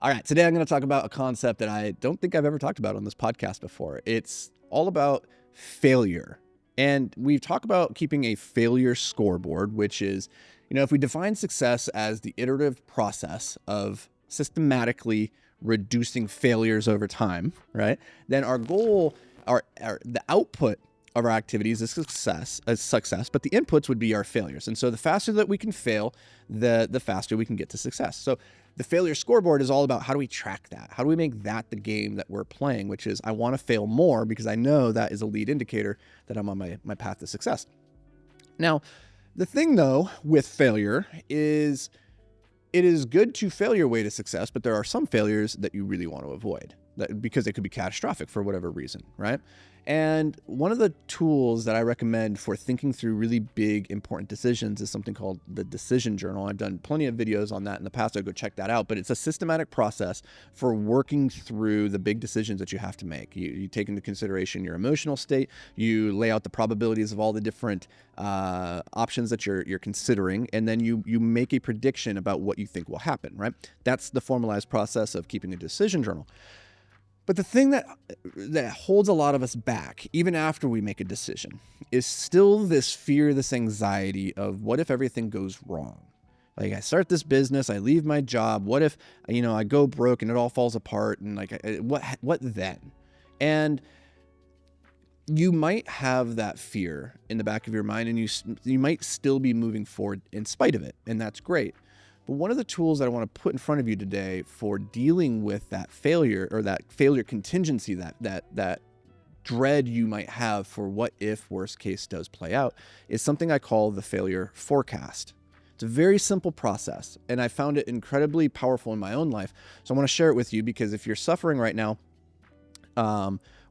All right, today I'm going to talk about a concept that I don't think I've ever talked about on this podcast before. It's all about failure. And we've talked about keeping a failure scoreboard, which is, if we define success as the iterative process of systematically reducing failures over time, right? Then our goal, the output of our activities is success, but the inputs would be our failures. And so the faster that we can fail, the faster we can get to success. So the failure scoreboard is all about how do we track that? How do we make that the game that we're playing, which is I want to fail more because I know that is a lead indicator that I'm on my path to success. Now, the thing though with failure is it is good to fail your way to success, but there are some failures that you really want to avoid because they could be catastrophic for whatever reason, right? And one of the tools that I recommend for thinking through really big, important decisions is something called the decision journal. I've done plenty of videos on that in the past, so go check that out. But it's a systematic process for working through the big decisions that you have to make. You take into consideration your emotional state, you lay out the probabilities of all the different options that you're considering, and then you make a prediction about what you think will happen, right? That's the formalized process of keeping a decision journal. But the thing that holds a lot of us back, even after we make a decision, is still this fear, this anxiety of what if everything goes wrong? Like I start this business, I leave my job. What if, I go broke and it all falls apart? And what then? And you might have that fear in the back of your mind, and you might still be moving forward in spite of it, and that's great. But one of the tools that I want to put in front of you today for dealing with that failure or that failure contingency, that dread you might have for what if worst case does play out, is something I call the failure forecast. It's a very simple process, and I found it incredibly powerful in my own life. So I want to share it with you because if you're suffering right now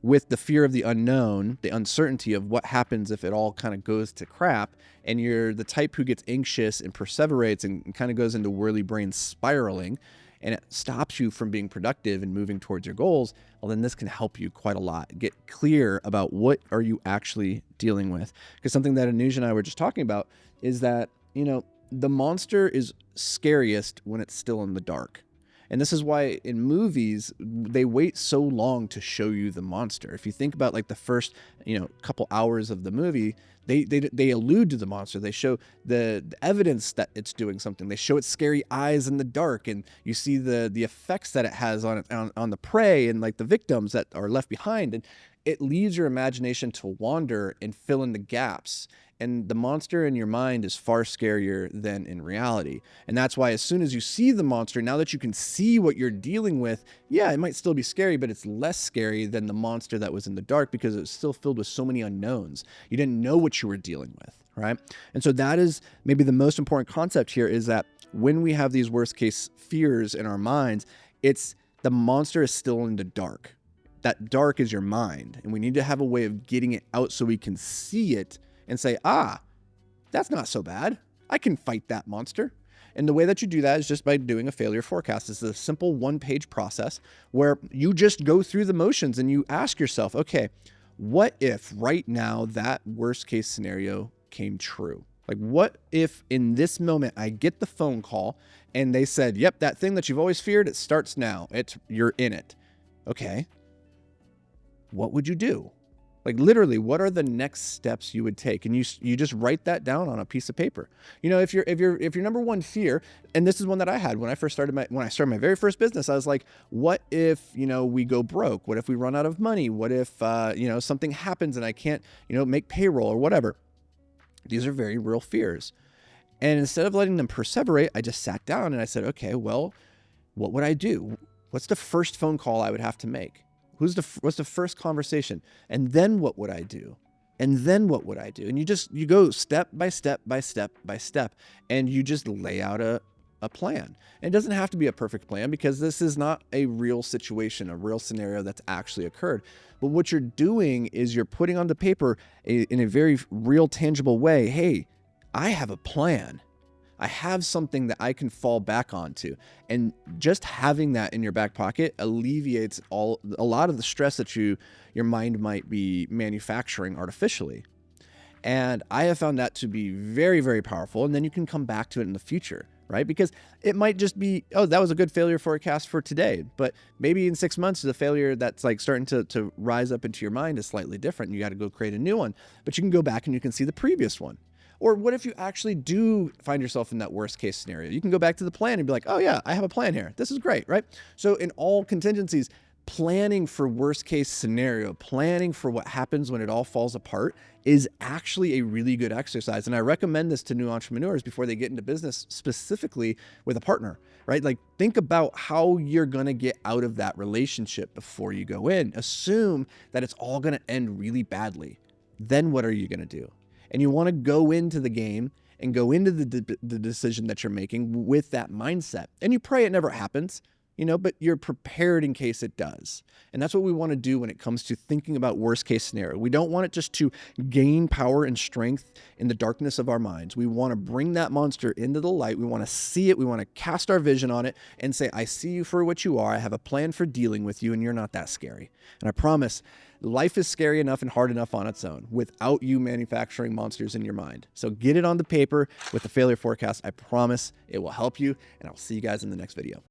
with the fear of the unknown, the uncertainty of what happens if it all kind of goes to crap, and you're the type who gets anxious and perseverates and kind of goes into whirly brain spiraling, and it stops you from being productive and moving towards your goals, well, then this can help you quite a lot. Get clear about what are you actually dealing with. Because something that Anuj and I were just talking about is that, the monster is scariest when it's still in the dark. And this is why in movies, they wait so long to show you the monster. If you think about like the first, couple hours of the movie, they allude to the monster. They show the evidence that it's doing something. They show its scary eyes in the dark, and you see the effects that it has on the prey and like the victims that are left behind. And it leaves your imagination to wander and fill in the gaps. And the monster in your mind is far scarier than in reality. And that's why as soon as you see the monster, now that you can see what you're dealing with, yeah, it might still be scary, but it's less scary than the monster that was in the dark because it was still filled with so many unknowns. You didn't know what you were dealing with, right? And so that is maybe the most important concept here, is that when we have these worst case fears in our minds, it's the monster is still in the dark. That dark is your mind, and we need to have a way of getting it out so we can see it and say, that's not so bad. I can fight that monster. And the way that you do that is just by doing a failure forecast. It's a simple one-page process where you just go through the motions and you ask yourself, okay, what if right now that worst case scenario came true? Like, what if in this moment I get the phone call and they said, yep, that thing that you've always feared, it starts now. You're in it. Okay. What would you do? Like literally, what are the next steps you would take? And you just write that down on a piece of paper. If your number one fear, and this is one that I had when I started my very first business, I was like, what if, we go broke? What if we run out of money? What if, something happens and I can't, make payroll or whatever? These are very real fears. And instead of letting them perseverate, I just sat down and I said, okay, well, what would I do? What's the first phone call I would have to make? What's the first conversation? And then what would I do? And then what would I do? And you go step by step by step by step, and you just lay out a plan. And it doesn't have to be a perfect plan because this is not a real situation, a real scenario that's actually occurred. But what you're doing is you're putting on the paper in a very real, tangible way, hey, I have a plan. I have something that I can fall back onto. And just having that in your back pocket alleviates a lot of the stress that your mind might be manufacturing artificially. And I have found that to be very, very powerful. And then you can come back to it in the future. right? Because it might just be, oh, that was a good failure forecast for today. But maybe in 6 months, the failure that's like starting to rise up into your mind is slightly different. And you got to go create a new one. But you can go back and you can see the previous one. Or what if you actually do find yourself in that worst case scenario? You can go back to the plan and be like, oh yeah, I have a plan here. This is great, right? So in all contingencies, planning for worst case scenario, planning for what happens when it all falls apart is actually a really good exercise. And I recommend this to new entrepreneurs before they get into business, specifically with a partner, right? Like think about how you're going to get out of that relationship before you go in. Assume that it's all going to end really badly. Then what are you going to do? And you want to go into the game and go into the decision that you're making with that mindset. And you pray it never happens, but you're prepared in case it does. And that's what we want to do when it comes to thinking about worst case scenario. We don't want it just to gain power and strength in the darkness of our minds. We want to bring that monster into the light. We want to see it. We want to cast our vision on it and say, I see you for what you are. I have a plan for dealing with you, and you're not that scary. And I promise, life is scary enough and hard enough on its own without you manufacturing monsters in your mind. So get it on the paper with the failure forecast. I promise it will help you, and I'll see you guys in the next video.